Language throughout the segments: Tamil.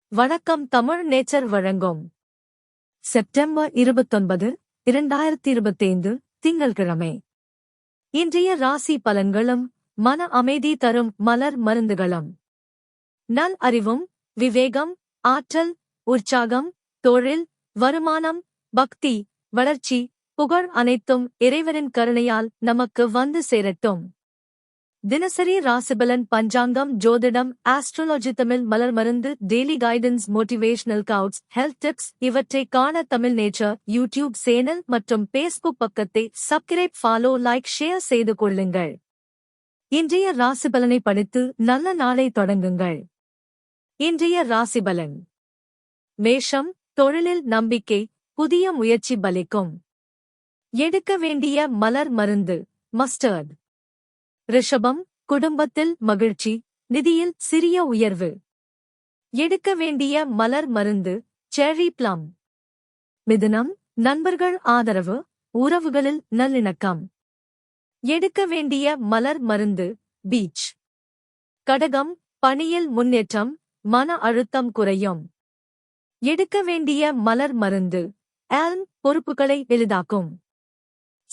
வணக்கம் தமிழ் நேச்சர் வழங்கும் செப்டம்பர் 29, 2025 திங்கள்கிழமை. இன்றைய ராசி பலன்களும் மன அமைதி தரும் மலர் மருந்துகளும். நல் அறிவும் விவேகம், ஆற்றல், உற்சாகம், தொழில், வருமானம், பக்தி, வளர்ச்சி, புகழ் அனைத்தும் இறைவனின் கருணையால் நமக்கு வந்து சேரட்டும். தினசரி ராசிபலன் பஞ்சாங்கம் ஜோதிடம் ஆஸ்ட்ரோலஜி தமிழ் மலர் மருந்து daily guidance motivational quotes health tips இவற்றை காண தமிழ் நேச்சர் யூடியூப் சேனல் மற்றும் பேஸ்புக் பக்கத்தை சப்ஸ்கிரைப் ஃபாலோ லைக் ஷேர் செய்து கொள்ளுங்கள். இன்றைய ராசிபலனை படித்து நல்ல நாளை தொடங்குங்கள். இன்றைய ராசிபலன். மேஷம். தொழிலில் நம்பிக்கை, புதிய முயற்சி பலிக்கும். எடுக்க வேண்டிய மலர் மருந்து மஸ்டர்ட். ரிஷபம். குடும்பத்தில் மகிழ்ச்சி, நிதியில் சிறிய உயர்வு. எடுக்க வேண்டிய மலர் மருந்து செர்ரி பிளம். மிதுனம். நண்பர்கள் ஆதரவு, உறவுகளில் நல்லிணக்கம். எடுக்க வேண்டிய மலர் மருந்து பீச். கடகம். பணியில் முன்னேற்றம், மன அழுத்தம் குறையும். எடுக்க வேண்டிய மலர் மருந்து ஆல்ம், பொறுப்புகளை எளிதாக்கும்.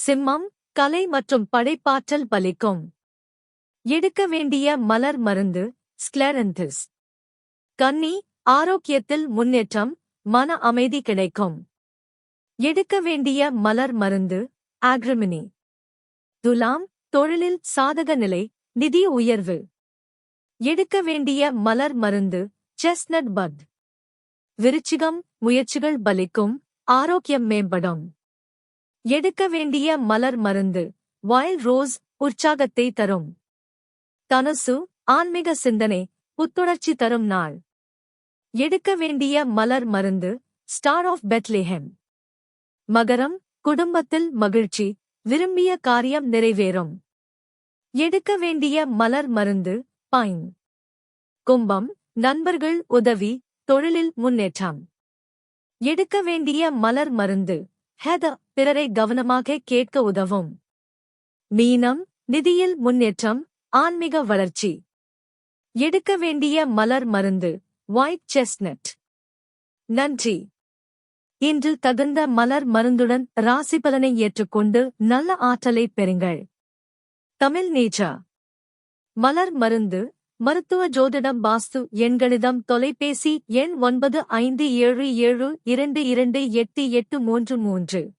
சிம்மம். கலை மற்றும் படைப்பாற்றல் பலிக்கும். எடுக்க வேண்டிய மலர் மருந்து ஸ்க்லெரன்திஸ். கன்னி. ஆரோக்கியத்தில் முன்னேற்றம், மன அமைதி கிடைக்கும். எடுக்க வேண்டிய மலர் மருந்து ஆக்ரிமினி. துலாம். தொழிலில் சாதக நிலை, நிதி உயர்வு. எடுக்க வேண்டிய மலர் மருந்து செஸ்னட் பட். விருச்சிகம். முயற்சிகள் பலிக்கும், ஆரோக்கியம் மேம்படும். எடுக்க வேண்டிய மலர் மருந்து வைல்ட் ரோஸ், உற்சாகத்தை தரும். தனுசு. ஆன்மீக சிந்தனை, புத்துணர்ச்சி தரும் நாள். எடுக்க வேண்டிய மலர் மருந்து ஸ்டார் ஆஃப் பெத்லெஹெம். மகரம். குடும்பத்தில் மகிழ்ச்சி, விரும்பிய காரியம் நிறைவேறும். எடுக்க வேண்டிய மலர் மருந்து பைன். கும்பம். நண்பர்கள் உதவி, தொழிலில் முன்னேற்றம். எடுக்க வேண்டிய மலர் மருந்து ஹெதர், பிறரை கவனமாக கேட்க உதவும். மீனம். நிதியில் முன்னேற்றம், ஆன்மீக வளர்ச்சி. எடுக்க வேண்டிய மலர் மருந்து ஒயிட் செஸ்னட். நன்றி. இன்று தகுந்த மலர் மருந்துடன் ராசி பலனை ஏற்றுக்கொண்டு நல்ல ஆற்றலை பெறுங்கள். தமிழ் நேச்சர். மலர் மருந்து மருத்துவ ஜோதிடம் வாஸ்து எண்கணிதம் தொலைபேசி எண் 9577222883